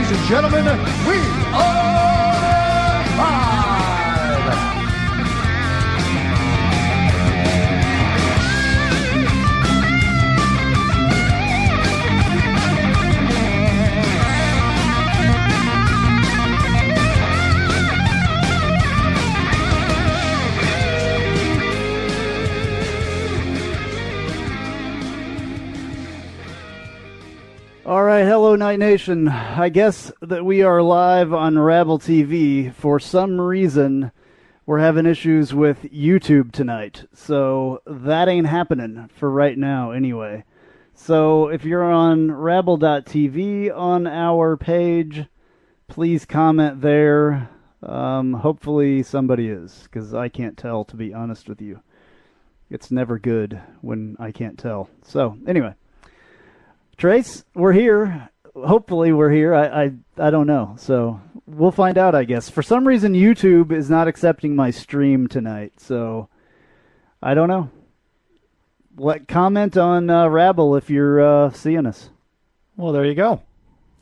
Ladies and gentlemen, we are live! All right, hello, Night Nation. I guess that we are live on Rabble TV. For some reason, we're having issues with YouTube tonight, so that ain't happening for right now anyway. So if you're on Rabble.tv on our page, please comment there. Hopefully somebody is, because I can't tell, to be honest with you. It's never good when I can't tell. So, anyway. Trace, we're here. Hopefully we're here. I don't know. So we'll find out, I guess. For some reason, YouTube is not accepting my stream tonight. So I don't know. Comment on Rabble if you're seeing us. Well, there you go.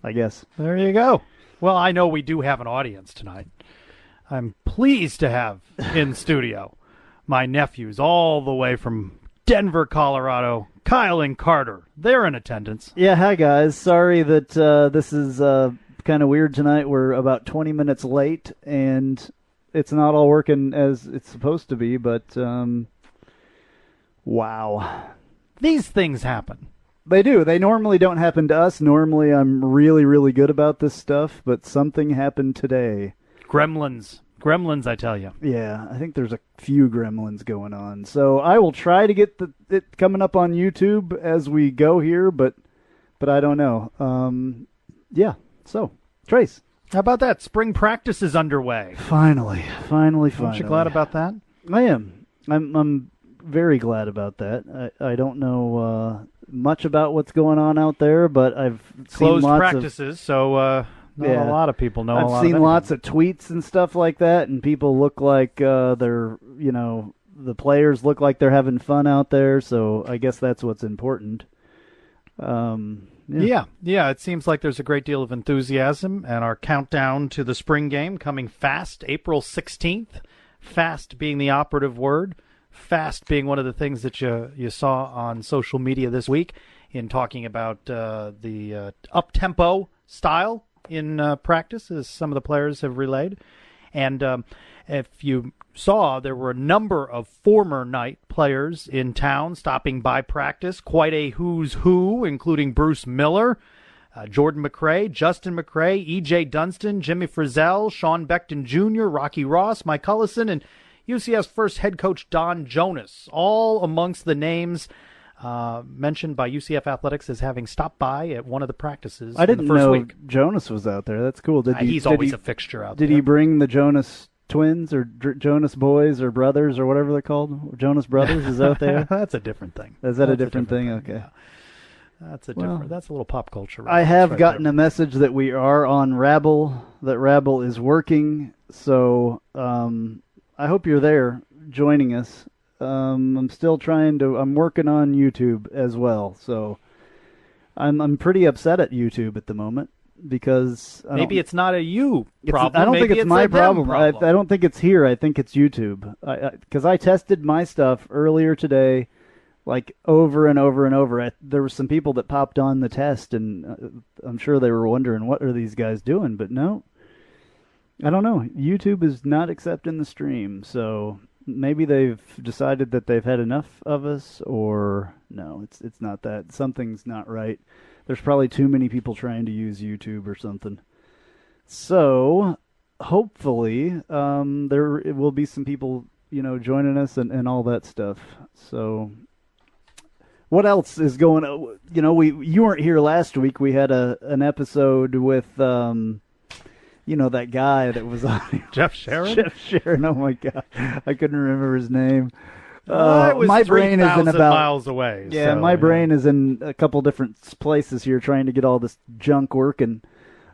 I guess. There you go. Well, I know we do have an audience tonight. I'm pleased to have in studio my nephews all the way from Denver, Colorado, Kyle and Carter. They're in attendance. Yeah, hi guys. Sorry that this is kind of weird tonight. We're about 20 minutes late, and it's not all working as it's supposed to be, but wow. These things happen. They do. They normally don't happen to us. Normally I'm really, really good about this stuff, but something happened today. Gremlins, I tell you. Yeah, I think there's a few gremlins going on. So I will try to get it coming up on YouTube as we go here, but I don't know. Yeah, so, Trace. How about that? Spring practice is underway. Finally. Aren't you glad about that? I am. I'm very glad about that. I don't know much about what's going on out there, but I've closed seen lots practices, so... Not a lot of people know a lot of I've seen lots of tweets and stuff like that, and people look like they're, the players look like they're having fun out there, so I guess that's what's important. Yeah, it seems like there's a great deal of enthusiasm, and our countdown to the spring game coming fast, April 16th, fast being the operative word, fast being one of the things that you saw on social media this week in talking about the up-tempo style in practice, as some of the players have relayed. And if you saw, there were a number of former Knight players in town stopping by practice. Quite a who's who, including Bruce Miller, Jordan McRae, Justin McRae, E.J. Dunston, Jimmy Frizzell, Sean Beckton Jr., Rocky Ross, Mike Hullison, and UCF's first head coach Don Jonas, all amongst the names mentioned by UCF Athletics as having stopped by at one of the practices. I didn't in the first know week. Jonas was out there. That's cool. He's always a fixture out there. Did he bring the Jonas twins or Jonas boys or brothers or whatever they're called? Jonas Brothers is out there? That's a different thing. Is that a different thing? Okay. Yeah. That's a little pop culture. I have gotten a message that we are on Rabble, that Rabble is working, so I hope you're there joining us. I'm still I'm working on YouTube as well, so I'm pretty upset at YouTube at the moment because maybe it's not a you problem. I don't maybe think it's my problem. I problem. don't think it's here. I think it's YouTube. Because I tested my stuff earlier today, like over and over and over. There were some people that popped on the test, and I'm sure they were wondering what are these guys doing. But no, I don't know. YouTube is not accepting the stream, so. Maybe they've decided that they've had enough of us, or no, it's not that. Something's not right. There's probably too many people trying to use YouTube or something. So, hopefully, there will be some people, joining us and all that stuff. So, what else is going on? You weren't here last week. We had an episode with... that guy that was on Jeff Sharon? Jeff Sharon, oh my God. I couldn't remember his name. My brain is in about miles away. Yeah, so, my brain is in a couple different places here trying to get all this junk working.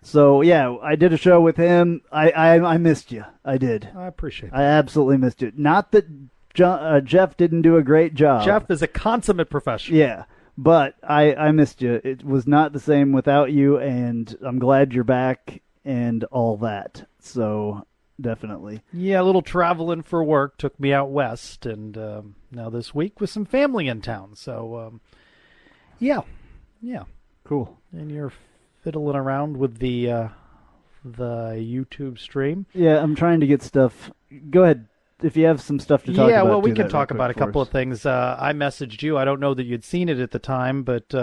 So, yeah, I did a show with him. I missed you. I did. I appreciate that. I absolutely missed you. Not that Jeff didn't do a great job. Jeff is a consummate professional. Yeah. But I missed you. It was not the same without you, and I'm glad you're back and all that. So definitely. Yeah, a little traveling for work took me out west, and now this week with some family in town. So, yeah. Cool. And you're fiddling around with the YouTube stream. Yeah, I'm trying to get stuff. Go ahead. If you have some stuff to talk about. Yeah, well, we do can that talk real about a quick for couple us. of things. I messaged you. I don't know that you'd seen it at the time, but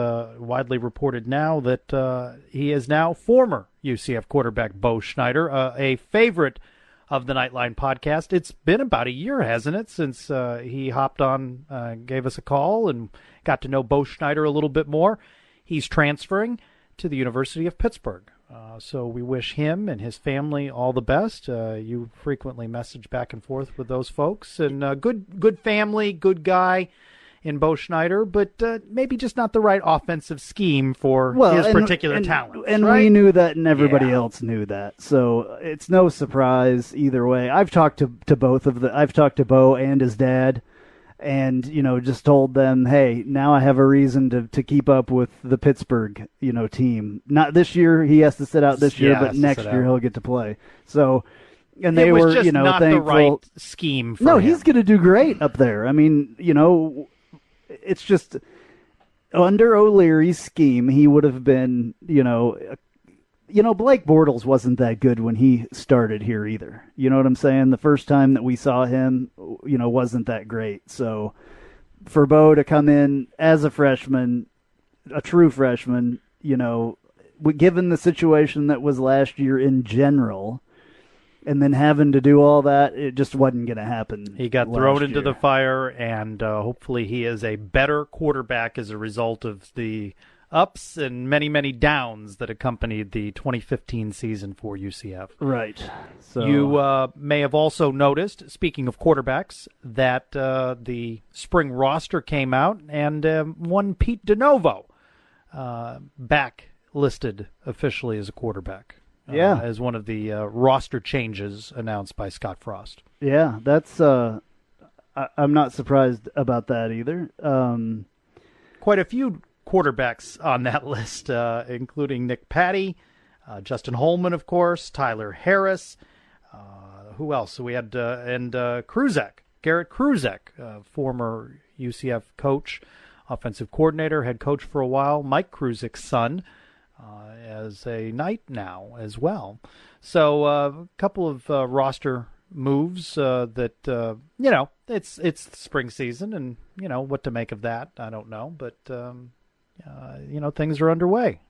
widely reported now that he is now former UCF quarterback Bo Schneider, a favorite of the Knightline podcast. It's been about a year, hasn't it, since he hopped on, gave us a call, and got to know Bo Schneider a little bit more. He's transferring to the University of Pittsburgh. So we wish him and his family all the best. You frequently message back and forth with those folks. And good family, good guy in Bo Schneider, but maybe just not the right offensive scheme for his particular talent. And right? we knew that, and everybody else knew that. So it's no surprise either way. I've talked to both of the. I've talked to Bo and his dad, and just told them, hey, now I have a reason to keep up with the Pittsburgh team. Not this year, he has to sit out this year, but next year he'll get to play. So, and they were just not thankful. The right scheme for him. He's going to do great up there. I mean, it's just under O'Leary's scheme, he would have been Blake Bortles wasn't that good when he started here either. You know what I'm saying? The first time that we saw him, wasn't that great. So for Bo to come in as a freshman, a true freshman, given the situation that was last year in general, and then having to do all that, it just wasn't going to happen. He got thrown into the fire, and hopefully he is a better quarterback as a result of the ups and many, many downs that accompanied the 2015 season for UCF. Right. So you may have also noticed, speaking of quarterbacks, that the spring roster came out, and one Pete DeNovo back listed officially as a quarterback. As one of the roster changes announced by Scott Frost. Yeah, that's I'm not surprised about that either. Quite a few quarterbacks on that list, including Nick Patty, Justin Holman, of course, Tyler Harris. Who else? So we had Kruzek, Garrett Kruzek, former UCF coach, offensive coordinator, head coach for a while. Mike Kruzek's son, as a Knight now as well. So a couple of roster moves that it's spring season, and what to make of that, I don't know, but things are underway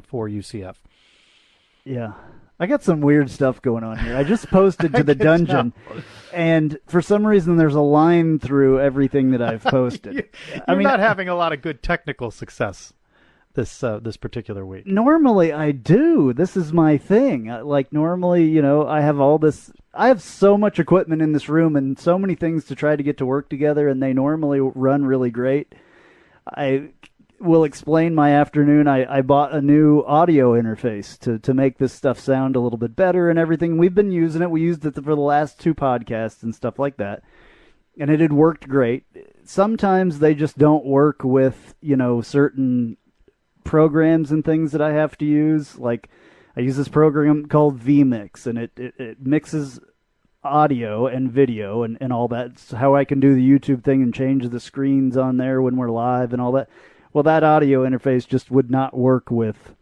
for UCF. Yeah. I got some weird stuff going on here. I just posted to the dungeon, and for some reason there's a line through everything that I've posted. You're not having a lot of good technical success this particular week. Normally I do. This is my thing. Normally, I have all this. I have so much equipment in this room and so many things to try to get to work together, and they normally run really great. I will explain my afternoon. I bought a new audio interface to make this stuff sound a little bit better and everything. We've been using it. We used it for the last 2 podcasts and stuff like that, and it had worked great. Sometimes they just don't work with, certain programs and things that I have to use. Like, I use this program called vMix, and it mixes audio and video and all that. It's how I can do the YouTube thing and change the screens on there when we're live and all that. Well, that audio interface just would not work with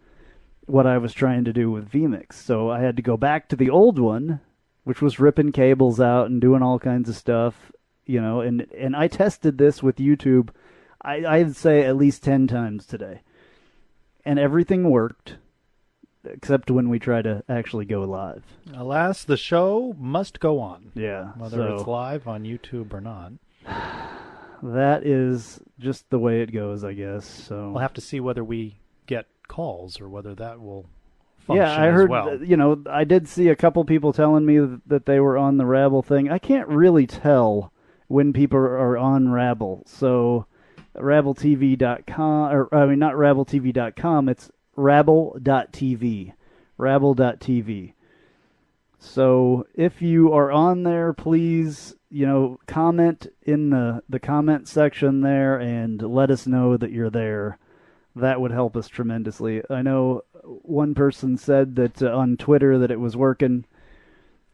what I was trying to do with vMix. So I had to go back to the old one, which was ripping cables out and doing all kinds of stuff, and I tested this with YouTube, I'd say at least 10 times today. And everything worked, except when we try to actually go live. Alas, the show must go on. Yeah. Whether it's live on YouTube or not. That is just the way it goes, I guess. So we'll have to see whether we get calls or whether that will function I heard, as well. I did see a couple people telling me that they were on the Rabble thing. I can't really tell when people are on Rabble. So RabbleTV.com, not RabbleTV.com, it's Rabble.tv. Rabble.tv. So if you are on there, please, comment in the comment section there and let us know that you're there. That would help us tremendously. I know one person said that on Twitter that it was working.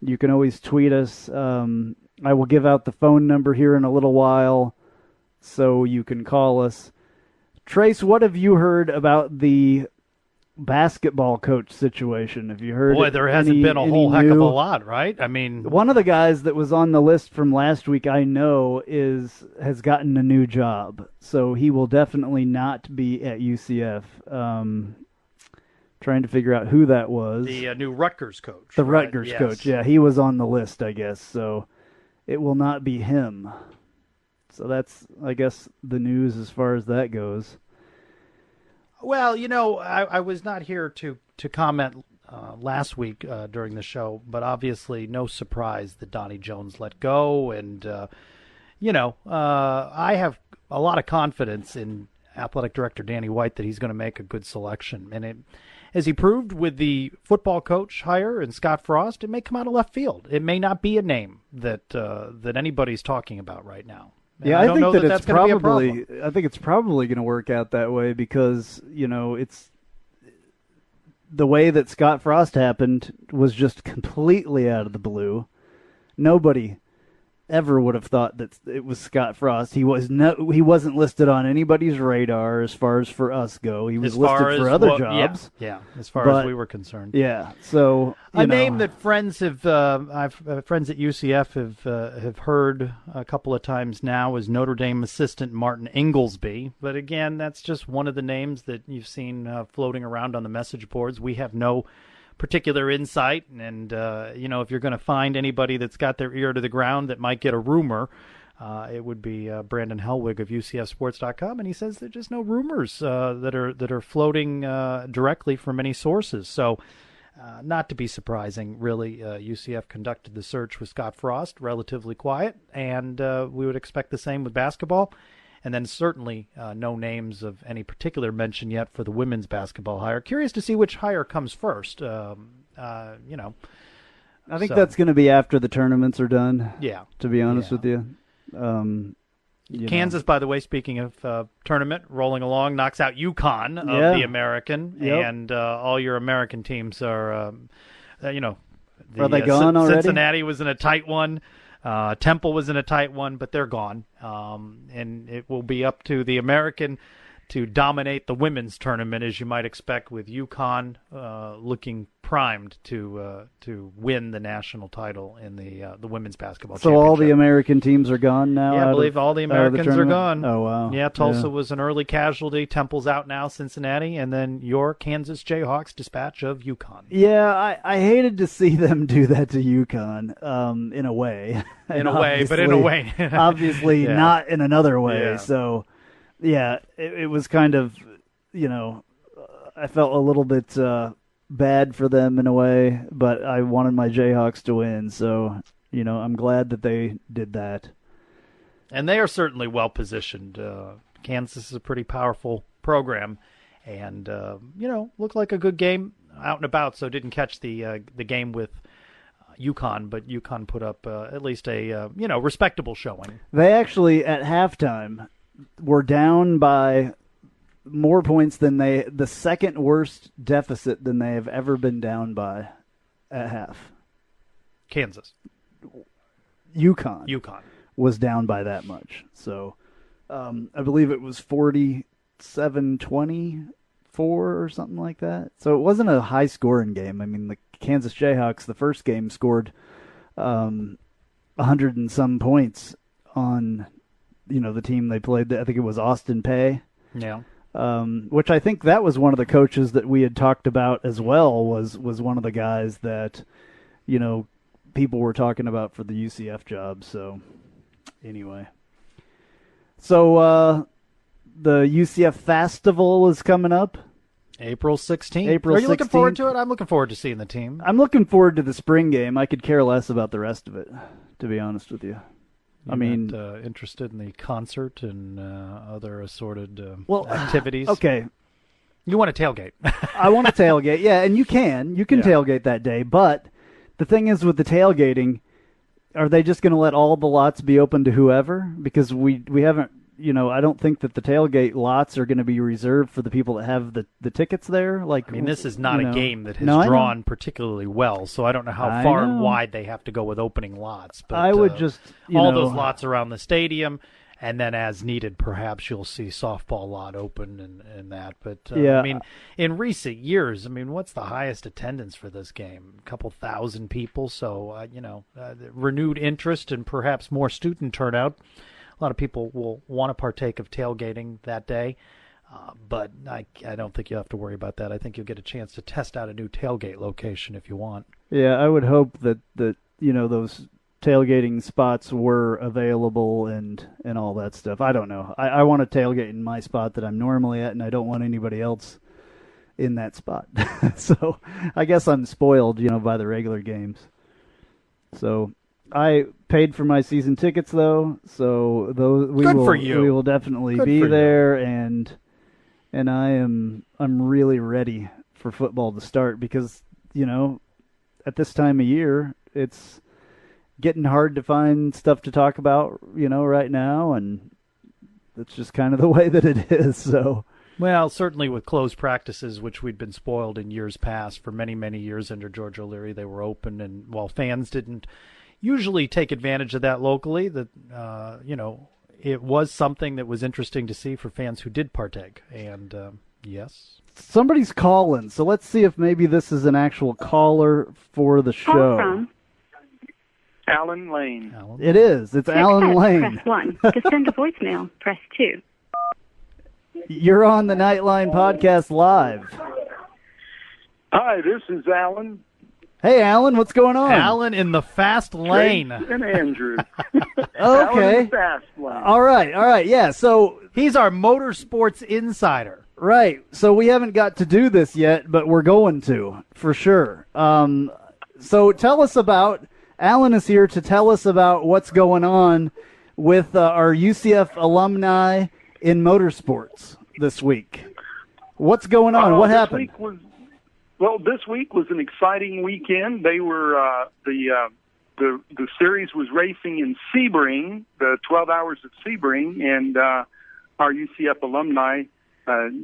You can always tweet us. I will give out the phone number here in a little while so you can call us. Trace, what have you heard about the basketball coach situation? Have you heard? Boy, there hasn't been a whole heck of a lot, right? I mean, one of the guys that was on the list from last week, I know, has gotten a new job, so he will definitely not be at UCF. Trying to figure out who that was. The new Rutgers coach. The right? Rutgers Yes. coach, yeah, he was on the list, I guess. So it will not be him. So that's, I guess, the news as far as that goes. Well, I was not here to comment last week during the show, but obviously no surprise that Donnie Jones let go. And, I have a lot of confidence in athletic director Danny White that he's going to make a good selection. And as he proved with the football coach hire and Scott Frost, it may come out of left field. It may not be a name that anybody's talking about right now. Yeah, I don't know that that's going to be a problem. I think it's probably going to work out that way because, it's the way that Scott Frost happened was just completely out of the blue. Nobody ever would have thought that it was Scott Frost. He wasn't listed on anybody's radar as far as for us go. He was listed for other jobs. Yeah, as far as we were concerned. Yeah, so a name that friends have, I've friends at UCF have heard a couple of times now is Notre Dame assistant Martin Inglesby. But again, that's just one of the names that you've seen floating around on the message boards. We have no particular insight, and if you're going to find anybody that's got their ear to the ground that might get a rumor, it would be Brandon Helwig of UCFSports.com, and he says there's just no rumors that are floating directly from any sources. So, not to be surprising, really, UCF conducted the search with Scott Frost, relatively quiet, and we would expect the same with basketball. And then certainly no names of any particular mention yet for the women's basketball hire. Curious to see which hire comes first. I think that's going to be after the tournaments are done. Yeah. To be honest with you. Kansas, by the way, speaking of tournament, rolling along, knocks out UConn of the American. Yep. And all your American teams are, are they gone already? Cincinnati was in a tight one. Temple was in a tight one, but they're gone. And it will be up to the American to dominate the women's tournament, as you might expect, with UConn looking primed to win the national title in the women's basketball championship. So all the American teams are gone now? Yeah, I believe all the Americans are gone. Oh, wow. Yeah, Tulsa was an early casualty. Temple's out now, Cincinnati, and then your Kansas Jayhawks dispatch of UConn. Yeah, I hated to see them do that to UConn, in a way. But in a way. Obviously not in another way. Yeah. So, yeah, it was kind of, I felt a little bit bad for them in a way, but I wanted my Jayhawks to win, so, I'm glad that they did that. And they are certainly well positioned. Kansas is a pretty powerful program, and, looked like a good game out and about, so didn't catch the game with UConn, but UConn put up at least a, respectable showing. They actually, at halftime, were down by more points than the second worst deficit than they have ever been down by at half. Kansas. UConn was down by that much. So I believe it was 47-24 or something like that. So it wasn't a high-scoring game. I mean, the Kansas Jayhawks, the first game, scored 100 and some points on the team they played. I think it was Austin Peay. Yeah. Which I think that was one of the coaches that we had talked about as well, was one of the guys that, people were talking about for the UCF job. So, anyway. So, the UCF Festival is coming up. April 16th. Are you looking forward to it? I'm looking forward to seeing the team. I'm looking forward to the spring game. I could care less about the rest of it, to be honest with you. You're not interested in the concert and other assorted activities? Okay. You want to tailgate. I want to tailgate, yeah, and you can. You can tailgate that day, but the thing is with the tailgating, are they just going to let all the lots be open to whoever? Because we haven't, I don't think that the tailgate lots are going to be reserved for the people that have the tickets there. Like, I mean, this is not a game that has drawn particularly well, so I don't know how far and wide they have to go with opening lots. But I would just, all those lots around the stadium, and then as needed, perhaps you'll see softball lot open and that. But, I mean, in recent years, what's the highest attendance for this game? A couple thousand people. So, renewed interest and perhaps more student turnout. A lot of people will want to partake of tailgating that day. But I don't think you'll have to worry about that. I think you'll get a chance to test out a new tailgate location if you want. Yeah, I would hope that those tailgating spots were available and all that stuff. I don't know. I want to tailgate in my spot that I'm normally at, and I don't want anybody else in that spot. So I guess I'm spoiled, by the regular games. So I paid for my season tickets, though, so we will definitely be there, and I'm really ready for football to start because, at this time of year, it's getting hard to find stuff to talk about, right now, and that's just kind of the way that it is. So, well, certainly with closed practices, which we'd been spoiled in years past for many, many years under George O'Leary, they were open, and while fans didn't usually take advantage of that locally, that it was something that was interesting to see for fans who did partake. And yes, somebody's calling, so let's see if maybe this is an actual caller for the show. Call from Alan Lane. It is. It's Alan Lane. Press 1. To send a voicemail, press 2. You're on the Knightline podcast live. Hi, this is Alan. Hey, Alan, what's going on? Alan in the fast lane. And Andrew. Okay. Alan in the fast lane. All right. Yeah, so he's our motorsports insider. Right. So we haven't got to do this yet, but we're going to, for sure. So tell us about, Alan is here to tell us about what's going on with our UCF alumni in motorsports this week. What's going on? What happened? This week was an exciting weekend. They were the series was racing in Sebring, the 12 Hours at Sebring, and our UCF alumni,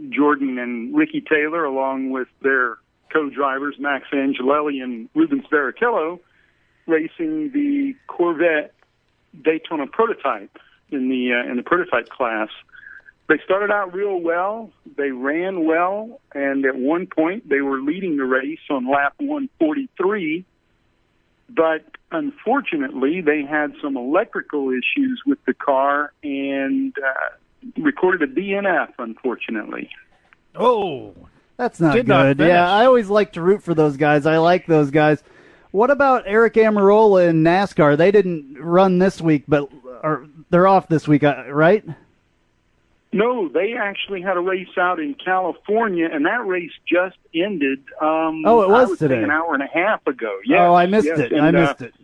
Jordan and Ricky Taylor, along with their co-drivers Max Angelelli and Rubens Barrichello, racing the Corvette Daytona prototype in the prototype class. They started out real well. They ran well, and at one point they were leading the race on lap 143. But unfortunately, they had some electrical issues with the car and recorded a DNF, unfortunately. Oh, that's not good. Yeah, I always like to root for those guys. I like those guys. What about Eric Amarola in NASCAR? They didn't run this week, but they're off this week, right? No, they actually had a race out in California, and that race just ended. It was today. An hour and a half ago. Yes, I missed it. And, I missed it.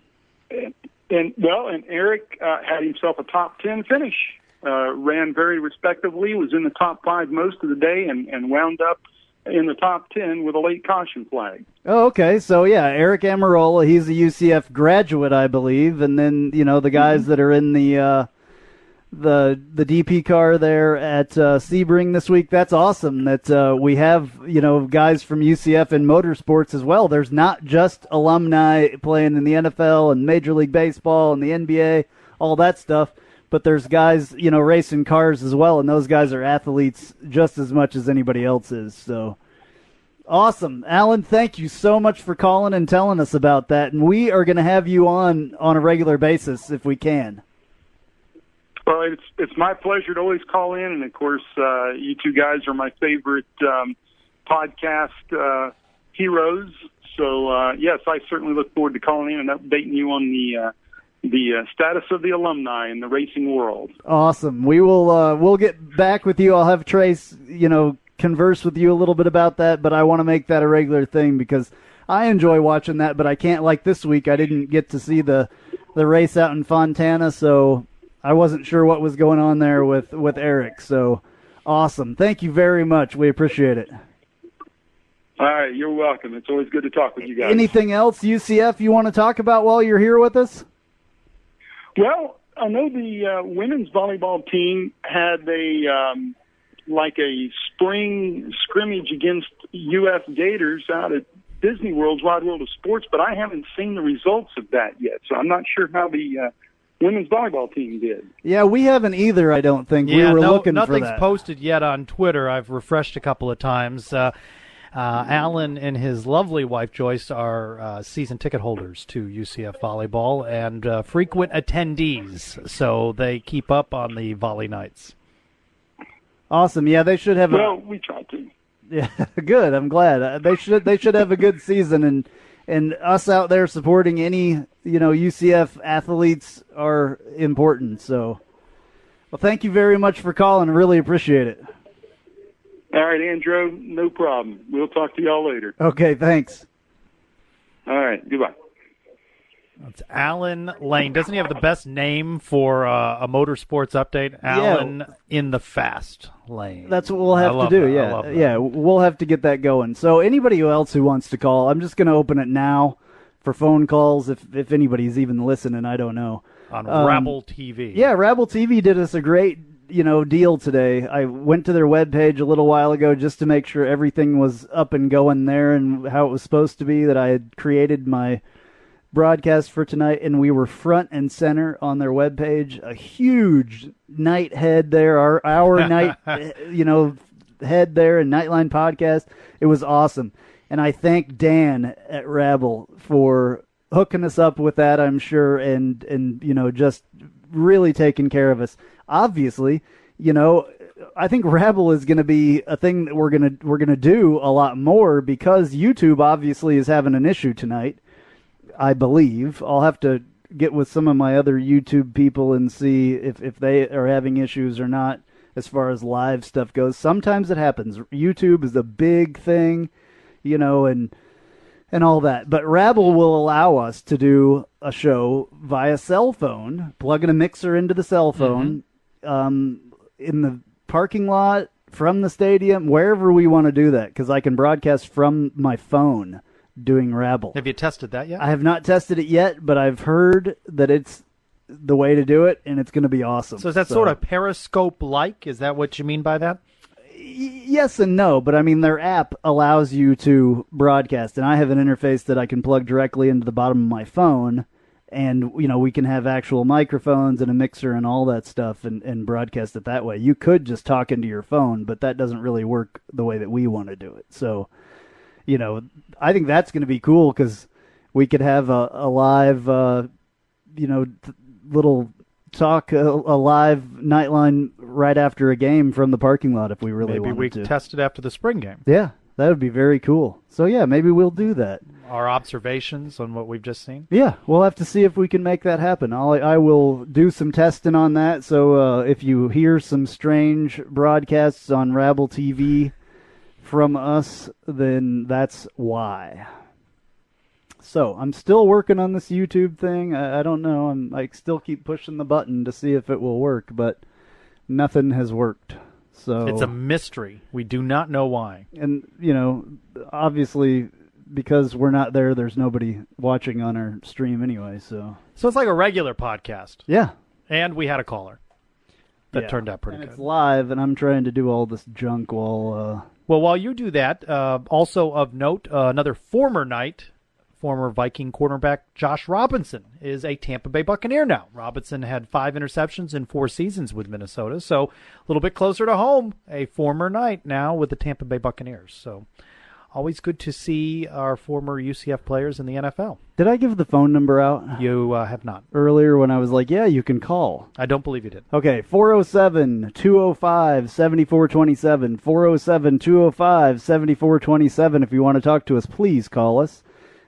And Eric had himself a top 10 finish. Ran very respectively. Was in the top 5 most of the day, and wound up in the top 10 with a late caution flag. Oh, okay. So yeah, Eric Amarola, he's a UCF graduate, I believe, and then the guys that are in the DP car there at Sebring this week. That's awesome that we have, guys from UCF in motorsports as well. There's not just alumni playing in the NFL and Major League Baseball and the NBA, all that stuff, but there's guys, racing cars as well, and those guys are athletes just as much as anybody else is. So awesome. Alan, thank you so much for calling and telling us about that, and we are going to have you on a regular basis if we can. Well, it's my pleasure to always call in, and of course, you two guys are my favorite podcast heroes. So yes, I certainly look forward to calling in and updating you on the status of the alumni in the racing world. Awesome. We will we'll get back with you. I'll have Trace, converse with you a little bit about that, but I want to make that a regular thing because I enjoy watching that, but I can't, like this week, I didn't get to see the race out in Fontana, so I wasn't sure what was going on there with Eric. So awesome. Thank you very much. We appreciate it. All right, you're welcome. It's always good to talk with you guys. Anything else, UCF, you want to talk about while you're here with us? Well, I know the women's volleyball team had a spring scrimmage against UF Gators out at Disney World's Wide World of Sports, but I haven't seen the results of that yet, so I'm not sure how the women's volleyball team did. Yeah, we haven't either, I don't think. Yeah, we were looking for that. Nothing's posted yet on Twitter. I've refreshed a couple of times. Alan and his lovely wife, Joyce, are season ticket holders to UCF volleyball and frequent attendees, so they keep up on the volley nights. Awesome. Yeah, they should have Well, we try to. Yeah, good. I'm glad. They should have a good season, and us out there supporting any, UCF athletes are important. So, well, thank you very much for calling. I really appreciate it. All right, Andrew, no problem. We'll talk to y'all later. Okay, thanks. All right, goodbye. It's Alan Lane. Doesn't he have the best name for a motorsports update? Alan in the fast lane. That's what we'll have to do. Yeah, we'll have to get that going. So anybody else who wants to call, I'm just going to open it now for phone calls. If anybody's even listening, I don't know. On Rabble TV. Yeah, Rabble TV did us a great deal today. I went to their webpage a little while ago just to make sure everything was up and going there and how it was supposed to be, that I had created my broadcast for tonight, and we were front and center on their webpage. A huge night head there, our night, head there, and Knightline podcast. It was awesome, and I thank Dan at Rabble for hooking us up with that. I'm sure, and just really taking care of us. Obviously, I think Rabble is going to be a thing that we're gonna do a lot more, because YouTube obviously is having an issue tonight. I believe. I'll have to get with some of my other YouTube people and see if they are having issues or not as far as live stuff goes. Sometimes it happens. YouTube is a big thing, and all that. But Rabble will allow us to do a show via cell phone, plugging a mixer into the cell phone, in the parking lot, from the stadium, wherever we want to do that, because I can broadcast from my phone doing Rabble. Have you tested that yet? I have not tested it yet, but I've heard that it's the way to do it, and it's going to be awesome. So is that sort of Periscope-like? Is that what you mean by that? Yes and no, but I mean, their app allows you to broadcast, and I have an interface that I can plug directly into the bottom of my phone, and we can have actual microphones and a mixer and all that stuff and broadcast it that way. You could just talk into your phone, but that doesn't really work the way that we want to do it. So I think that's going to be cool, because we could have a live, little talk, a live Knightline right after a game from the parking lot if we really wanted to. Maybe we could test it after the spring game. Yeah, that would be very cool. So, yeah, maybe we'll do that. Our observations on what we've just seen? Yeah, we'll have to see if we can make that happen. I will do some testing on that, so if you hear some strange broadcasts on Rabble TV from us, then that's why. So I'm still working on this YouTube thing. I don't know. I still keep pushing the button to see if it will work, but nothing has worked. So it's a mystery. We do not know why. And obviously, because we're not there, there's nobody watching on our stream anyway. So it's like a regular podcast. Yeah. And we had a caller that turned out pretty good. It's live, and I'm trying to do all this junk while. Well, while you do that, also of note, another former Viking cornerback Josh Robinson is a Tampa Bay Buccaneer now. Robinson had 5 interceptions in 4 seasons with Minnesota, so a little bit closer to home, a former Knight now with the Tampa Bay Buccaneers. So always good to see our former UCF players in the NFL. Did I give the phone number out? You have not. Earlier when I was like, yeah, you can call. I don't believe you did. Okay, 407-205-7427. 407-205-7427. If you want to talk to us, please call us.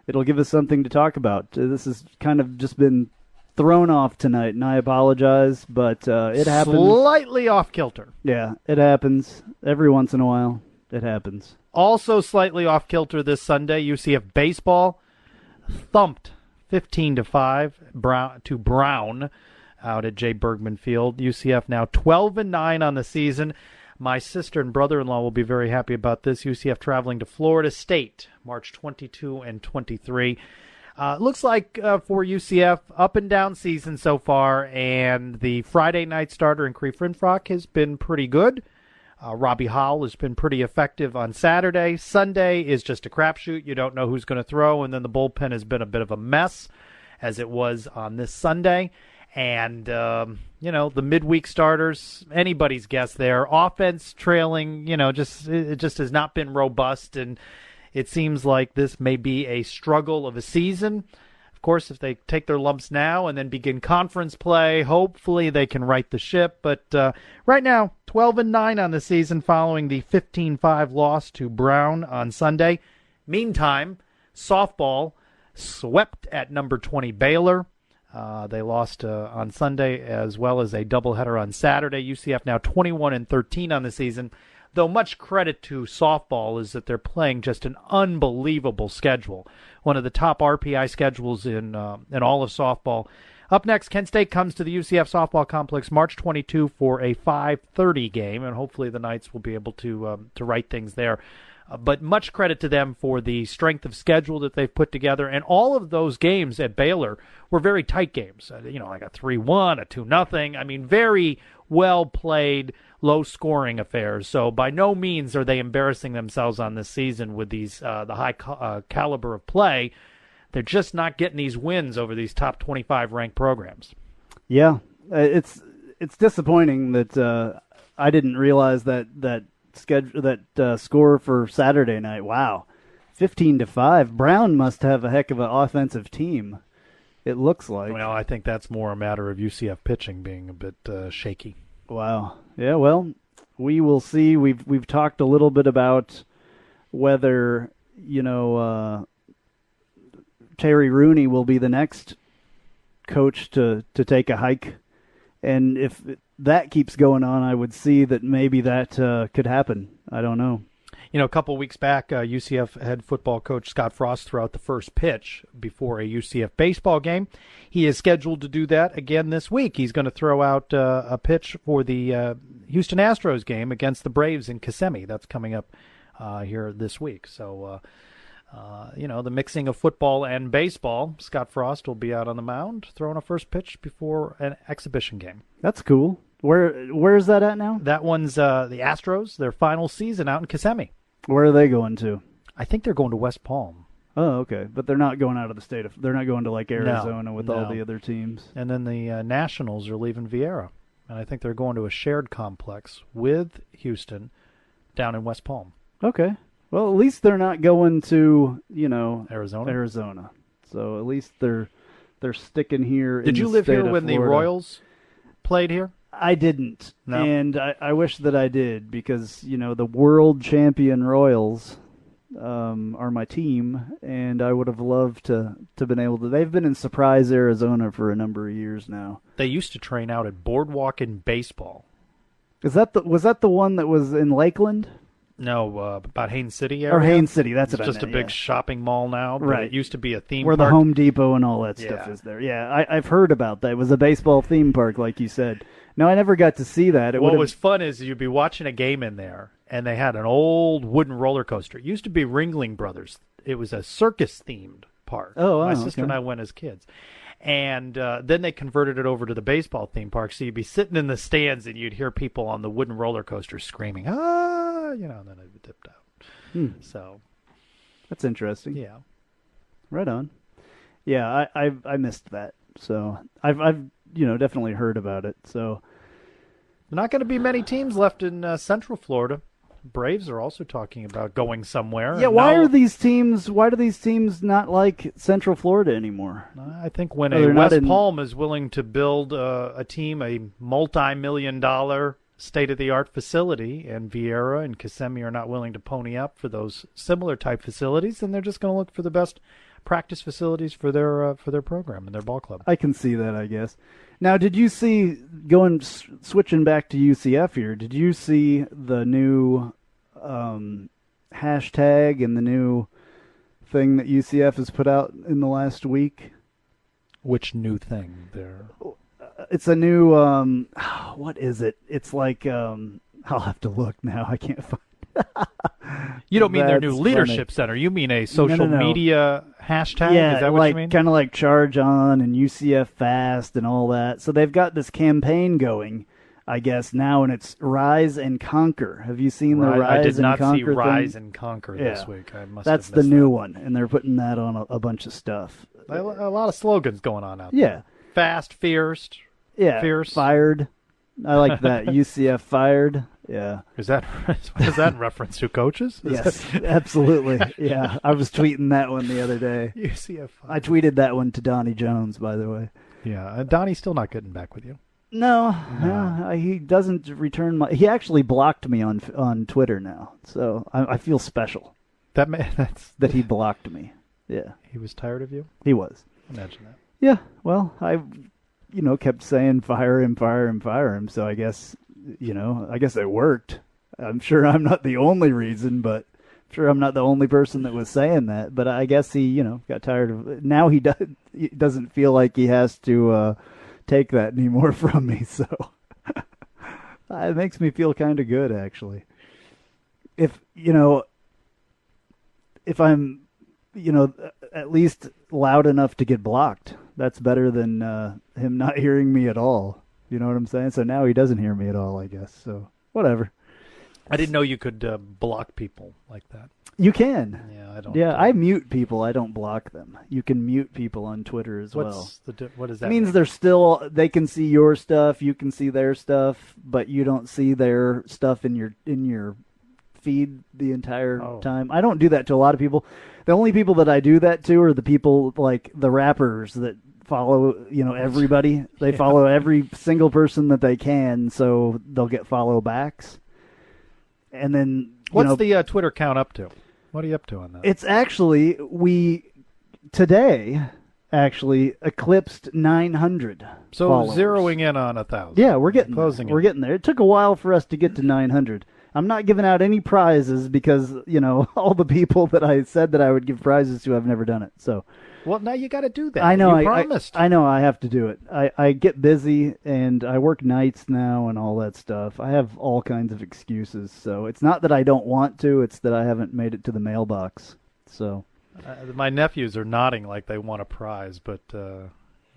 It'll give us something to talk about. This has kind of just been thrown off tonight, and I apologize, but it happens. Slightly off kilter. Yeah, it happens. Every once in a while, it happens. Also slightly off kilter this Sunday, UCF baseball thumped 15-5 to Brown out at Jay Bergman Field. UCF now 12-9 on the season. My sister and brother-in-law will be very happy about this. UCF traveling to Florida State, March 22 and 23. Looks like for UCF, up and down season so far, and the Friday night starter in Cree Frinfrock has been pretty good. Robbie Howell has been pretty effective on Saturday. Sunday is just a crapshoot. You don't know who's going to throw, and then the bullpen has been a bit of a mess, as it was on this Sunday. And, the midweek starters, anybody's guess there. Offense trailing, it just has not been robust, and it seems like this may be a struggle of a season. Of course, if they take their lumps now and then begin conference play, hopefully they can right the ship. But right now, 12-9 on the season following the 15-5 loss to Brown on Sunday. Meantime, softball swept at number 20 Baylor. They lost on Sunday as well as a doubleheader on Saturday. UCF now 21-13 on the season. Though much credit to softball is that they're playing just an unbelievable schedule. One of the top RPI schedules in all of softball. Up next, Kent State comes to the UCF softball complex March 22 for a 5:30 game, and hopefully the Knights will be able to right things there. But much credit to them for the strength of schedule that they've put together. And all of those games at Baylor were very tight games. Like a 3-1, a 2-0. I mean, very well-played, low-scoring affairs. So by no means are they embarrassing themselves on this season with these the high caliber of play. They're just not getting these wins over these top 25 ranked programs. Yeah, it's disappointing that I didn't realize that score for Saturday night. Wow, 15-5. Brown must have a heck of an offensive team. It looks like. Well, I think that's more a matter of UCF pitching being a bit shaky. Wow. Yeah. Well, we will see. We've talked a little bit about whether Terry Rooney will be the next coach to take a hike, and if that keeps going on, I would see that maybe that could happen. I don't know. A couple weeks back, UCF head football coach Scott Frost threw out the first pitch before a UCF baseball game. He is scheduled to do that again this week. He's going to throw out a pitch for the Houston Astros game against the Braves in Kissimmee. That's coming up here this week. So, the mixing of football and baseball, Scott Frost will be out on the mound throwing a first pitch before an exhibition game. That's cool. Where is that at now? That one's the Astros, their final season out in Kissimmee. Where are they going to? I think they're going to West Palm. Oh, okay. But they're not going out of the state of. They're not going to like Arizona with all the other teams. And then the Nationals are leaving Vieira, and I think they're going to a shared complex with Houston down in West Palm. Okay. Well, at least they're not going to Arizona. So at least they're sticking here. Did you live here when the Royals played here? I didn't, no. And I wish that I did because the world champion Royals are my team, and I would have loved to been able to. They've been in Surprise, Arizona for a number of years now. They used to train out at Boardwalk in Baseball. Was that the one that was in Lakeland? No, about Haines City area. Or Haines City, that's it's what I just meant, a big shopping mall now. But right. It used to be a theme where park. the Home Depot and all that stuff is there. Yeah, I've heard about that. It was a baseball theme park, like you said. No, I never got to see that. What was fun is you'd be watching a game in there, and they had an old wooden roller coaster. It used to be Ringling Brothers. It was a circus-themed park. Oh, wow, My sister and I went as kids. And then they converted it over to the baseball theme park, so you'd be sitting in the stands, and you'd hear people on the wooden roller coaster screaming, ah, and then it dipped out. So that's interesting. Yeah. Right on. Yeah, I missed that. So I've definitely heard about it. So not going to be many teams left in Central Florida. Braves are also talking about going somewhere. Yeah, why do these teams not like Central Florida anymore? I think when a West Palm is willing to build a team, a multi-million-dollar state-of-the-art facility, and Vieira and Kissimmee are not willing to pony up for those similar type facilities, then they're just going to look for the best practice facilities for their program and their ball club. I can see that, I guess. Now, did you see, switching back to UCF here, did you see the new hashtag and the new thing that UCF has put out in the last week? Which new thing there? It's a new, what is it? It's like I'll have to look now. I can't find. You don't mean their new That's leadership funny. center. You mean a social No. media hashtag? Yeah, Is that what like you mean? kind of like Charge On and UCF Fast and all that. So they've got this campaign going, I guess now, and it's Rise and Conquer. Have you seen the Rise I did and not Conquer see thing? Rise and Conquer this Yeah. week. I must That's have the missed new that. one, and they're putting that on a bunch of stuff. A lot of slogans going on out there. Yeah, Fast, fierce. yeah. Fierce. Fired. I like that. UCF Fired. Yeah. Is that in reference to coaches? Yes, absolutely. Yeah, I was tweeting that one the other day. UCF. I tweeted that one to Donnie Jones, by the way. Yeah, Donnie's still not getting back with you. No, he doesn't return my. He actually blocked me on Twitter now, so I feel special That's that he blocked me. Yeah, he was tired of you. he was. Imagine that. Yeah, well, I, kept saying fire him, fire him, fire him. So I guess, I guess it worked. I'm sure I'm not the only reason, but I'm sure I'm not the only person that was saying that. But I guess he, got tired of it. Now he doesn't feel like he has to take that anymore from me. So it makes me feel kind of good, actually. If I'm, at least loud enough to get blocked, that's better than him not hearing me at all. You know what I'm saying? So now he doesn't hear me at all, I guess. So whatever. I didn't know you could block people like that. You can. Yeah, I don't. Yeah, I mute people. I don't block them. You can mute people on Twitter as well. What does that It means mean? they can see your stuff, you can see their stuff, but you don't see their stuff in your feed the entire time. I don't do that to a lot of people. The only people that I do that to are the people like the rappers that follow, everybody. They follow every single person that they can, so they'll get follow backs. And then what's the Twitter count up to? What are you up to on that? It's actually today eclipsed 900. So followers. zeroing in on 1,000. Yeah, we're getting closing. We're getting there. It took a while for us to get to 900. I'm not giving out any prizes because all the people that I said that I would give prizes to, I've never done it. So well, now you got to do that. I know. You promised. I know. I have to do it. I get busy and I work nights now and all that stuff. I have all kinds of excuses. So it's not that I don't want to. It's that I haven't made it to the mailbox. So my nephews are nodding like they want a prize, but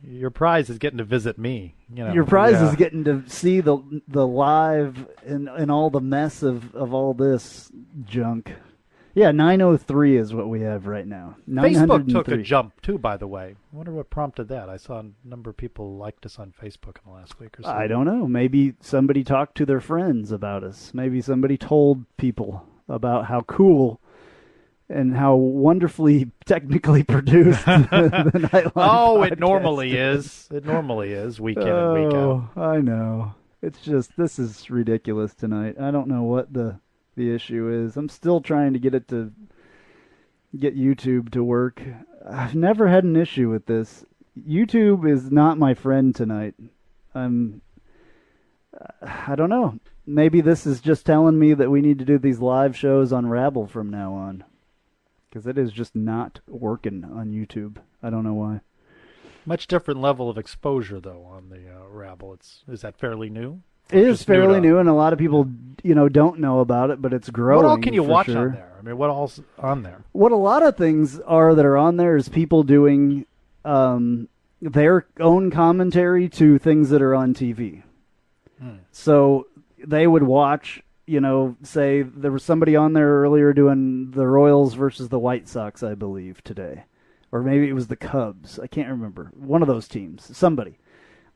your prize is getting to visit me. Your prize is getting to see the live and all the mess of all this junk. Yeah, 903 is what we have right now. Facebook took a jump, too, by the way. I wonder what prompted that. I saw a number of people liked us on Facebook in the last week or so. I don't know. Maybe somebody talked to their friends about us. Maybe somebody told people about how cool and how wonderfully technically produced the Knightline podcast it normally is. It normally is, week in and week out. I know. It's just, this is ridiculous tonight. I don't know what the issue is. I'm still trying to get YouTube to work. I've never had an issue with this. YouTube is not my friend tonight. I don't know. Maybe this is just telling me that we need to do these live shows on Rabble from now on. Because it is just not working on YouTube. I don't know why. Much different level of exposure, though, on the Rabble. Is that fairly new? It is fairly new, and a lot of people, don't know about it, but it's growing. What all can you watch sure. on there? I mean, what all's on there? What a lot of things are that are on there is people doing their own commentary to things that are on TV. So they would watch, say there was somebody on there earlier doing the Royals versus the White Sox, I believe, today. Or maybe it was the Cubs. I can't remember. One of those teams. Somebody.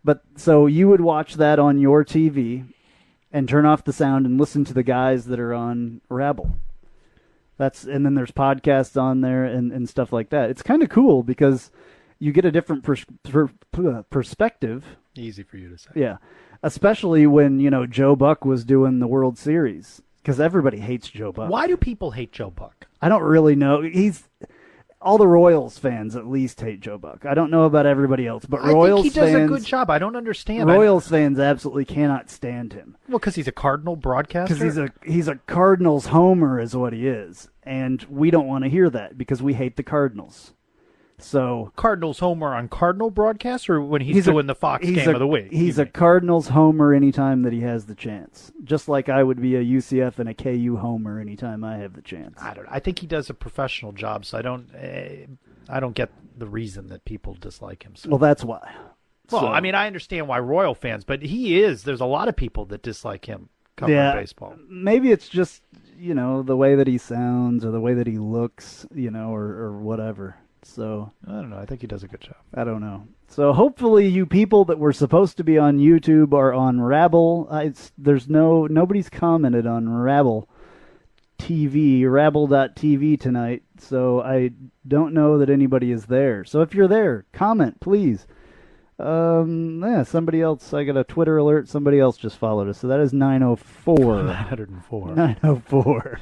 But so you would watch that on your TV and turn off the sound and listen to the guys that are on Rabble. And then there's podcasts on there and stuff like that. It's kind of cool because you get a different perspective. Easy for you to say. Yeah. Especially when, Joe Buck was doing the World Series. Because everybody hates Joe Buck. Why do people hate Joe Buck? I don't really know. All the Royals fans at least hate Joe Buck. I don't know about everybody else, but Royals fans... I think he does a good job. I don't understand. Royals fans absolutely cannot stand him. Well, because he's a Cardinal broadcaster? Because he's a Cardinals homer is what he is. And we don't want to hear that because we hate the Cardinals. So Cardinals homer on Cardinal broadcast, or when he's doing the Fox game of the week? He's a Cardinals homer anytime that he has the chance. Just like I would be a UCF and a KU homer anytime I have the chance. I think he does a professional job, so I don't get the reason that people dislike him. So. Well, that's why. Well, I mean, I understand why Royal fans, but there's a lot of people that dislike him covering baseball. Maybe it's just, the way that he sounds or the way that he looks, or whatever. So I don't know. I think he does a good job. I don't know. So hopefully you people that were supposed to be on YouTube are on Rabble. Nobody's commented on Rabble TV, Rabble.tv tonight. So I don't know that anybody is there. So if you're there, comment, please. Somebody else, I got a Twitter alert. Somebody else just followed us. So that is 904. 904. 904.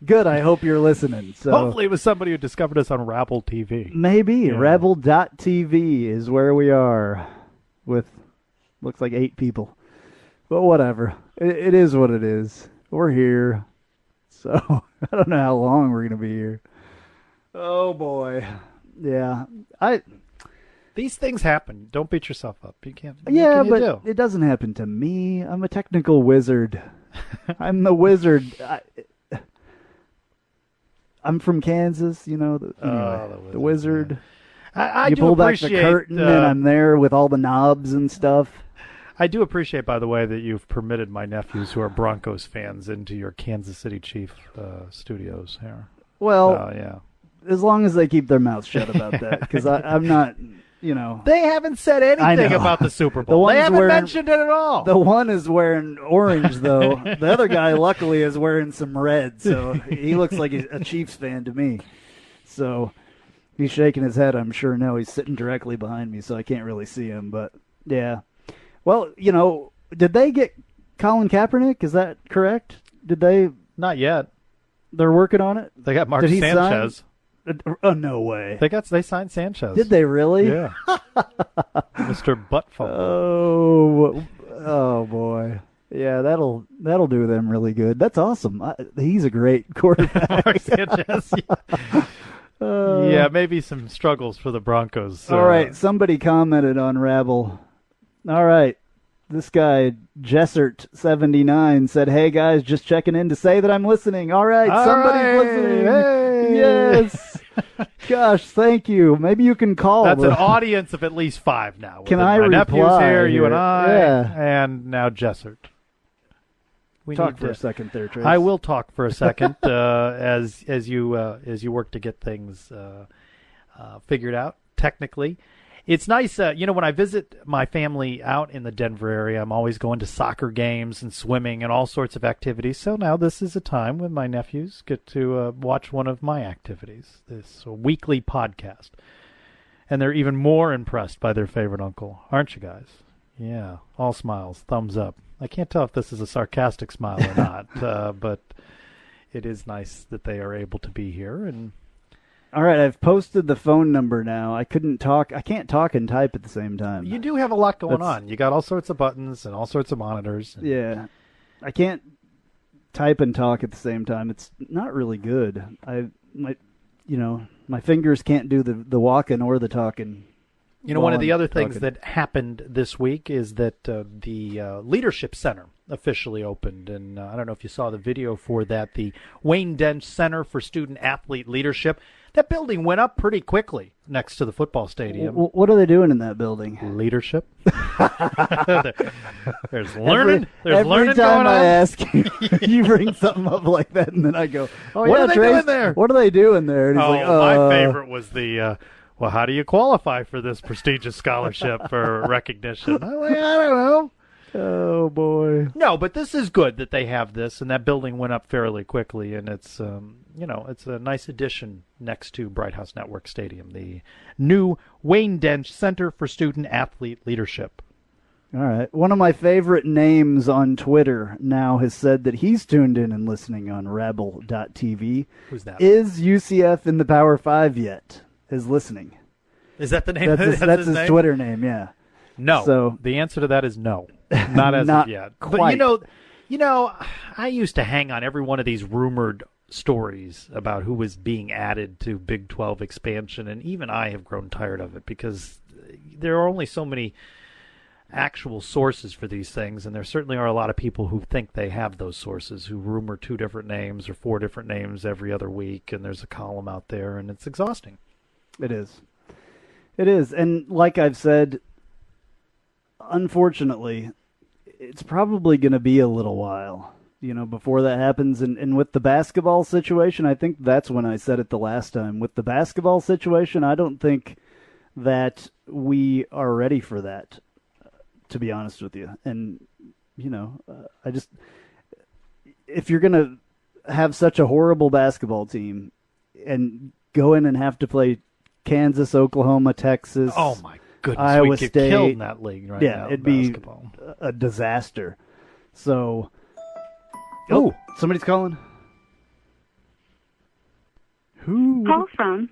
Good, I hope you're listening. So hopefully it was somebody who discovered us on Rabble TV. Maybe. Yeah. Rabble.tv is where we are with, looks like 8 people. But whatever. It is what it is. We're here. So I don't know how long we're going to be here. Oh, boy. Yeah. These things happen. Don't beat yourself up. You can't. Yeah, but it doesn't happen to me. I'm a technical wizard. I'm the wizard. I'm from Kansas, the wizard. I you do pull back the curtain and I'm there with all the knobs and stuff. I do appreciate, by the way, that you've permitted my nephews who are Broncos fans into your Kansas City Chief studios here. Well, yeah. As long as they keep their mouths shut about that, because I'm not, They haven't said anything about the Super Bowl. They haven't mentioned it at all. The one is wearing orange, though. The other guy, luckily, is wearing some red, so he looks like a Chiefs fan to me. So he's shaking his head, I'm sure. No, he's sitting directly behind me, so I can't really see him. But, yeah. Well, did they get Colin Kaepernick? Is that correct? Did they? Not yet. They're working on it? They got Mark Sanchez. Oh, no way. They signed Sanchez. Did they really? Yeah. Mr. Buttfumble. Oh boy. Yeah, that'll do them really good. That's awesome. He's a great quarterback. Mark Sanchez. Yeah, maybe some struggles for the Broncos. All right, somebody commented on Rabble. All right. This guy, Jessert79, said, "Hey, guys, just checking in to say that I'm listening." All right, somebody's listening. Hey. Yes. Gosh, thank you. Maybe you can call. That's an audience of at least 5 now. Can I my reply? nephew's here, you and I, yeah. and now Jessert. We talk for a second there, Trace. I will talk for a second as you work to get things figured out technically. It's nice, when I visit my family out in the Denver area, I'm always going to soccer games and swimming and all sorts of activities. So now this is a time when my nephews get to watch one of my activities, this weekly podcast. And they're even more impressed by their favorite uncle. Aren't you guys? Yeah, all smiles, thumbs up. I can't tell if this is a sarcastic smile or not, but it is nice that they are able to be here. And all right, I've posted the phone number now. I can't talk and type at the same time. You do have a lot going on. You got all sorts of buttons and all sorts of monitors. Yeah. I can't type and talk at the same time. It's not really good. My fingers can't do the walking or the talking. One of the other things that happened this week is that the Leadership Center officially opened. And I don't know if you saw the video for that, the Wayne Dench Center for Student Athlete Leadership. That building went up pretty quickly next to the football stadium. What are they doing in that building? Leadership. There's learning. There's every learning time going on. I ask you bring something up like that, and then I go, "Oh what yeah, are they Trace, doing there? What are they doing there?" And he's like, my favorite was the. Well, how do you qualify for this prestigious scholarship or recognition? I'm like, I don't know. Oh boy. No, but this is good that they have this, and that building went up fairly quickly, and it's it's a nice addition next to Bright House Network Stadium, the new Wayne Dench Center for Student Athlete Leadership. All right. One of my favorite names on Twitter now has said that he's tuned in and listening on Rabble.tv. Who's that? Is UCF in the Power 5 yet? Is listening. Is that the name? That's his name? Twitter name, yeah. No. So the answer to that is no. Not as not of yet. Quite. But I used to hang on every one of these rumored stories about who was being added to Big 12 expansion, and even I have grown tired of it because there are only so many actual sources for these things, and there certainly are a lot of people who think they have those sources, who rumor 2 different names or 4 different names every other week, and there's a column out there, and it's exhausting. It is. It is, and like I've said, unfortunately, it's probably going to be a little while, before that happens. And with the basketball situation, I think that's when I said it the last time. With the basketball situation, I don't think that we are ready for that, to be honest with you. And, if you're going to have such a horrible basketball team and go in and have to play Kansas, Oklahoma, Texas, oh my goodness, Iowa we'd get State, killed in that league right now. It'd basketball. be a disaster. So, somebody's calling. Who? Call from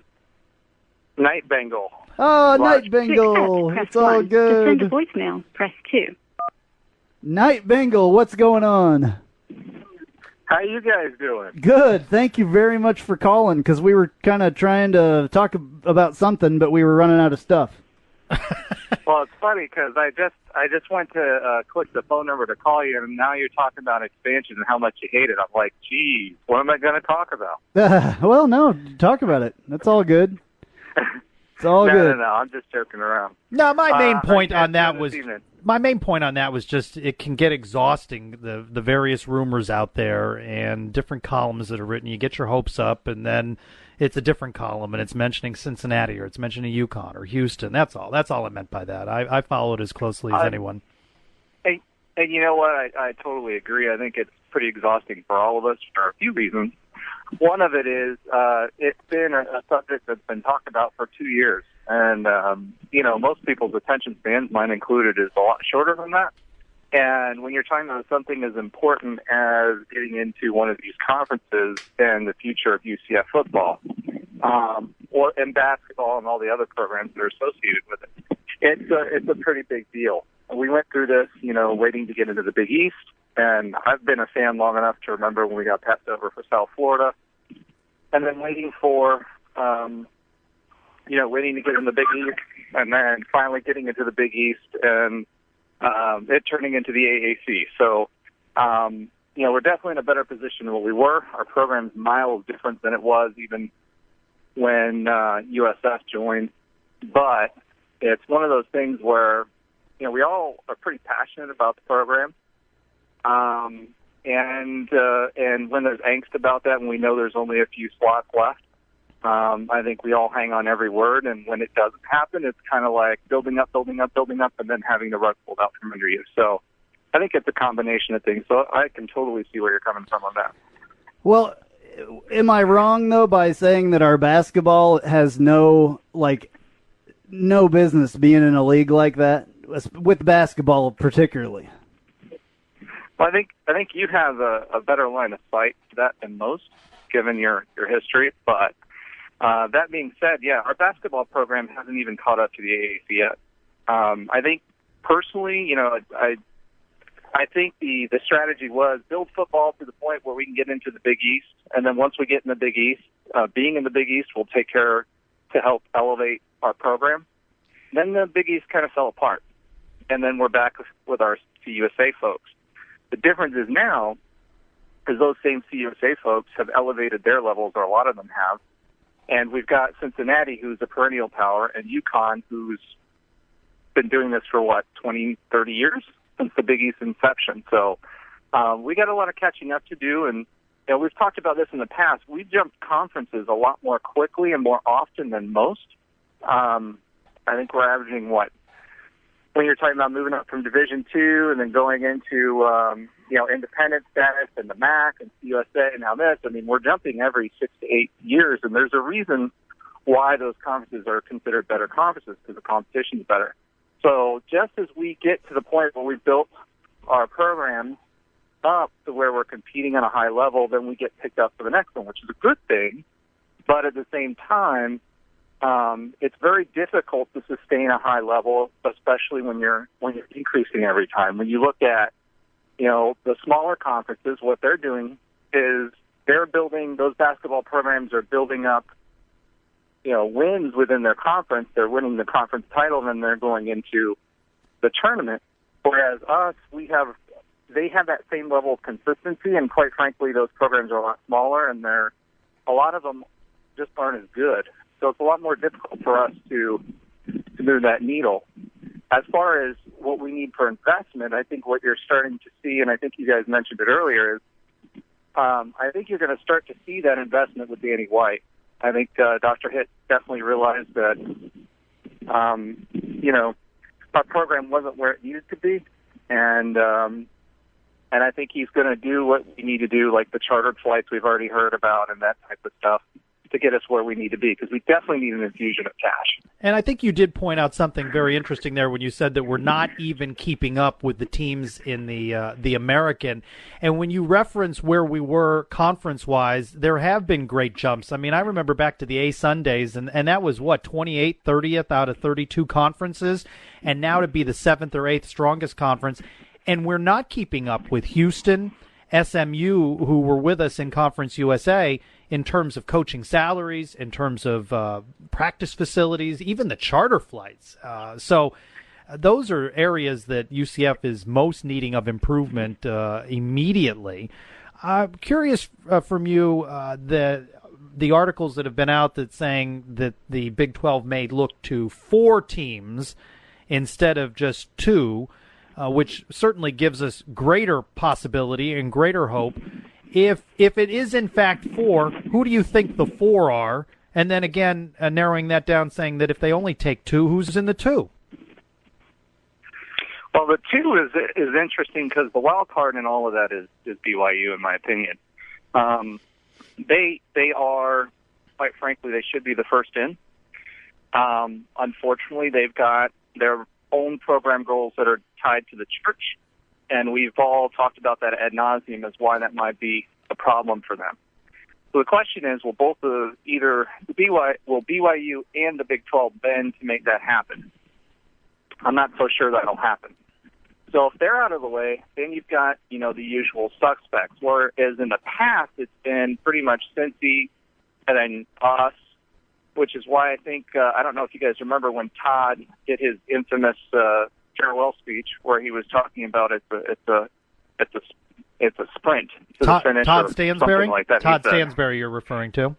Night Bengal. Oh, Watch. Night Bengal. Press It's all 1. To send a good. voicemail, press 2. Night Bengal, what's going on? How you guys doing? Good. Thank you very much for calling, because we were kind of trying to talk about something, but we were running out of stuff. Well, it's funny because I just went to click the phone number to call you, and now you're talking about expansion and how much you hate it. I'm like, geez, what am I going to talk about? Well, no, talk about it. That's all good. It's all good. No, I'm just joking around. No, my main point on that this was evening. my main point on that was just it can get exhausting, the various rumors out there and different columns that are written. You get your hopes up, and then it's a different column, and it's mentioning Cincinnati or it's mentioning UConn or Houston. That's all. That's all I meant by that. I follow it as closely as anyone. And you know what? I totally agree. I think it's pretty exhausting for all of us for a few reasons. One of it is it's been a subject that's been talked about for 2 years. And, most people's attention spans, mine included, is a lot shorter than that. And when you're talking about something as important as getting into one of these conferences and the future of UCF football, or in basketball and all the other programs that are associated with it, it's a pretty big deal. We went through this, waiting to get into the Big East. And I've been a fan long enough to remember when we got passed over for South Florida, and then waiting for, waiting to get in the Big East, and then finally getting into the Big East, and it turning into the AAC. So, we're definitely in a better position than what we were. Our program's miles different than it was even when USF joined, but it's one of those things where, we all are pretty passionate about the program. And when there's angst about that, and we know there's only a few slots left, I think we all hang on every word. And when it doesn't happen, it's kind of like building up, and then having the rug pulled out from under you. So I think it's a combination of things. So I can totally see where you're coming from on that. Well, am I wrong, though, by saying that our basketball has no business being in a league like that, with basketball particularly? Well, I think you have a better line of sight to that than most, given your history. But that being said, yeah, our basketball program hasn't even caught up to the AAC yet. I think personally, I think the strategy was build football to the point where we can get into the Big East, and then once we get in the Big East, being in the Big East will take care to help elevate our program. Then the Big East kind of fell apart, and then we're back with our CUSA folks. The difference is now is those same CUSA folks have elevated their levels, or a lot of them have, and we've got Cincinnati, who's a perennial power, and UConn, who's been doing this for, 20, 30 years since the Big East inception. So we got a lot of catching up to do, and we've talked about this in the past. We jumped conferences a lot more quickly and more often than most. I think we're averaging, when you're talking about moving up from Division II and then going into, independent status and the MAC and CUSA and now this, we're jumping every 6 to 8 years, and there's a reason why those conferences are considered better conferences, because the competition's better. So just as we get to the point where we've built our programs up to where we're competing on a high level, then we get picked up for the next one, which is a good thing. But at the same time, it's very difficult to sustain a high level, especially when you're increasing every time. When you look at, the smaller conferences, what they're doing is those basketball programs are building up, wins within their conference. They're winning the conference title, and then they're going into the tournament. Whereas us, they have that same level of consistency, and quite frankly, those programs are a lot smaller, and a lot of them just aren't as good. So it's a lot more difficult for us to move that needle. As far as what we need for investment, I think what you're starting to see, and I think you guys mentioned it earlier, is I think you're going to start to see that investment with Danny White. I think Dr. Hitt definitely realized that, our program wasn't where it needed to be, and I think he's going to do what we need to do, like the chartered flights we've already heard about and that type of stuff, to get us where we need to be, because we definitely need an infusion of cash. And I think you did point out something very interesting there when you said that we're not even keeping up with the teams in the American. And when you reference where we were conference-wise, there have been great jumps. I mean, I remember back to the A Sundays, and that was, 28th, 30th out of 32 conferences, and now to be the 7th or 8th strongest conference. And we're not keeping up with Houston, SMU, who were with us in Conference USA, in terms of coaching salaries, in terms of practice facilities, even the charter flights. So those are areas that UCF is most needing of improvement immediately. Curious from you, the articles that have been out that saying that the Big 12 may look to 4 teams instead of just 2, which certainly gives us greater possibility and greater hope. If it is in fact 4, who do you think the 4 are? And then again, narrowing that down, saying that if they only take 2, who's in the 2? Well, the 2 is interesting because the wild card in all of that is BYU, in my opinion. They are, quite frankly, they should be the first in. Unfortunately, they've got their own program goals that are tied to the church. And we've all talked about that ad nauseum as why that might be a problem for them. So the question is, will BYU and the Big 12 bend to make that happen? I'm not so sure that'll happen. So if they're out of the way, then you've got, the usual suspects. Whereas in the past, it's been pretty much Cincy and then us, which is why I think, I don't know if you guys remember when Todd did his infamous farewell speech where he was talking about it's a sprint to the finish. Todd or Stansberry? Like that. Todd Stansberry you're referring to.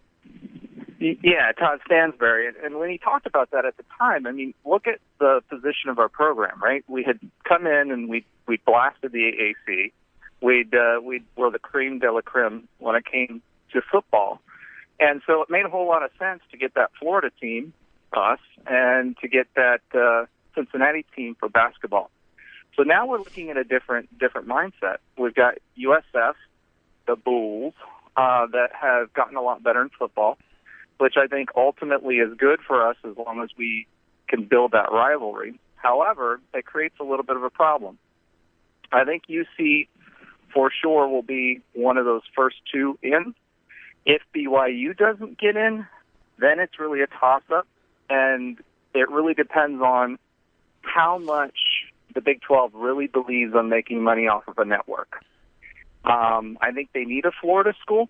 Yeah, Todd Stansberry. And when he talked about that at the time, I mean, look at the position of our program, right? We had come in and we blasted the AAC. We were the creme de la creme when it came to football. And so it made a whole lot of sense to get that Florida team, us, and to get that Cincinnati team for basketball. So now we're looking at a different mindset. We've got USF, the Bulls, that have gotten a lot better in football, which I think ultimately is good for us as long as we can build that rivalry. However, it creates a little bit of a problem. I think UC for sure will be one of those first 2 in. If BYU doesn't get in, then it's really a toss-up, and it really depends on how much the Big 12 really believes on making money off of a network. I think they need a Florida school.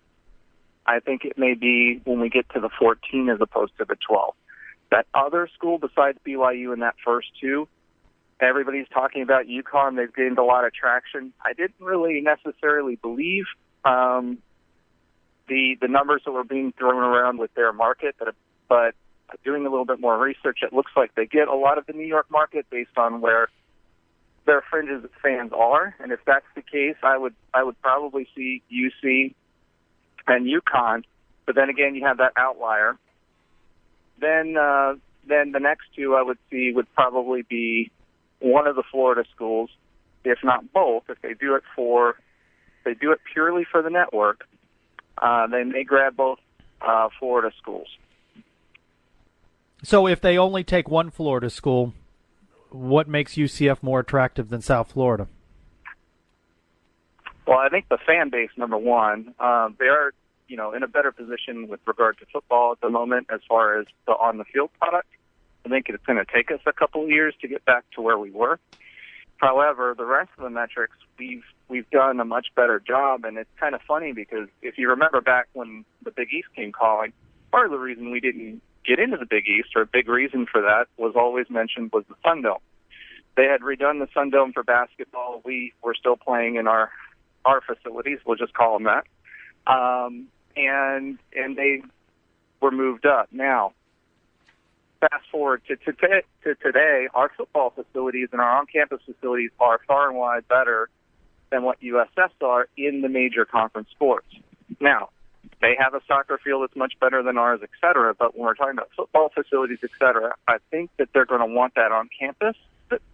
I think it may be when we get to the 14 as opposed to the 12. That other school besides BYU in that first 2, everybody's talking about UConn. They've gained a lot of traction. I didn't really necessarily believe the numbers that were being thrown around with their market, but doing a little bit more research, it looks like they get a lot of the New York market based on where their fringes fans are. And if that's the case, I would probably see UC and UConn. But then again, you have that outlier. Then the next 2 I would see would probably be one of the Florida schools, if not both. If they do it purely for the network, they may grab both Florida schools. So if they only take one Florida school, what makes UCF more attractive than South Florida? Well, I think the fan base, number one, they are, in a better position with regard to football at the moment as far as the on-the-field product. I think it's going to take us a couple of years to get back to where we were. However, the rest of the metrics, we've we've done a much better job. And it's kind of funny because if you remember back when the Big East came calling, part of the reason we didn't get into the Big East, or a big reason for that, was always mentioned was the Sun Dome. They had redone the Sun Dome for basketball. We were still playing in our facilities. We'll just call them that. And they were moved up. Now, fast forward to today, our football facilities and our on-campus facilities are far and wide better than what USF's are in the major conference sports. Now, they have a soccer field that's much better than ours, et cetera, but when we're talking about football facilities, et cetera, I think that they're going to want that on campus,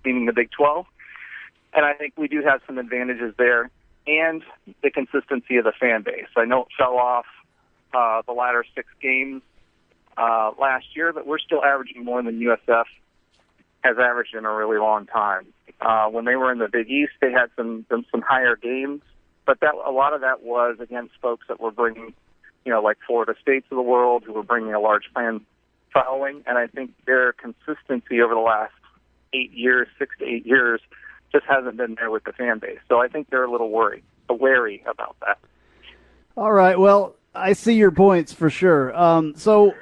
meaning the Big 12, and I think we do have some advantages there, and the consistency of the fan base. I know it fell off the latter 6 games last year, but we're still averaging more than USF has averaged in a really long time. When they were in the Big East, they had some higher games, but a lot of that was against folks that were bringing, like Florida States of the world, who were bringing a large fan following, and I think their consistency over the last 6 to 8 years, just hasn't been there with the fan base. So I think they're a little wary about that. All right, well, I see your points for sure. So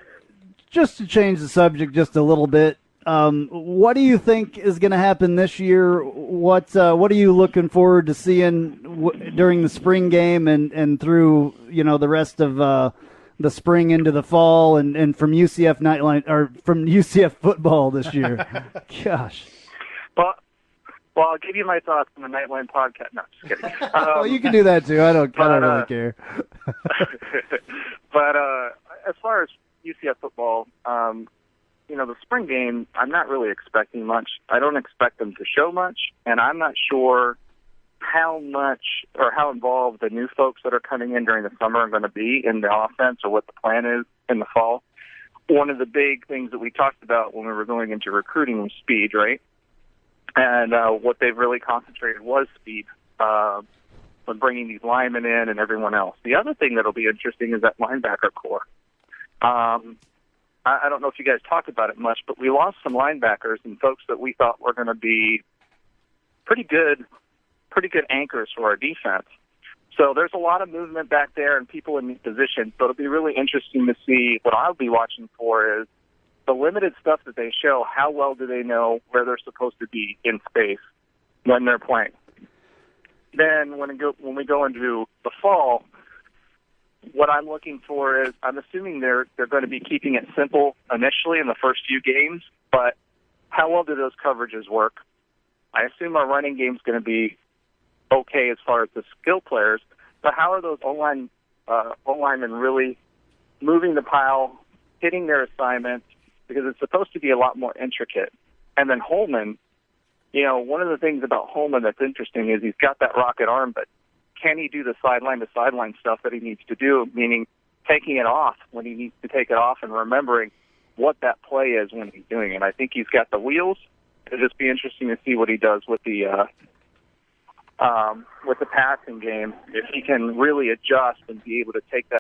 just to change the subject just a little bit, what do you think is going to happen this year? What are you looking forward to seeing during the spring game and through the rest of the spring into the fall and from UCF Knightline or from UCF football this year? Gosh. Well, I'll give you my thoughts on the Knightline podcast. No, just kidding. Well, you can do that too. I don't really care. But as far as UCF football, the spring game, I'm not really expecting much. I don't expect them to show much, and I'm not sure how much or how involved the new folks that are coming in during the summer are going to be in the offense or what the plan is in the fall. One of the big things that we talked about when we were going into recruiting was speed, right? And what they've really concentrated was speed when bringing these linemen in and everyone else. The other thing that'll be interesting is that linebacker core. I don't know if you guys talked about it much, but we lost some linebackers and folks that we thought were going to be pretty good anchors for our defense. So there's a lot of movement back there and people in these positions. So it'll be really interesting to see. What I'll be watching for is the limited stuff that they show. How well do they know where they're supposed to be in space when they're playing? Then when we go into the fall, what I'm looking for is, I'm assuming they're going to be keeping it simple initially in the first few games, but how well do those coverages work? I assume our running game's going to be okay as far as the skill players, but how are those O-linemen really moving the pile, hitting their assignments, because it's supposed to be a lot more intricate. And then Holman, one of the things about Holman that's interesting is he's got that rocket arm, but can he do the sideline-to-sideline stuff that he needs to do, meaning taking it off when he needs to take it off and remembering what that play is when he's doing it. I think he's got the wheels. It'll just be interesting to see what he does with the passing game, if he can really adjust and be able to take that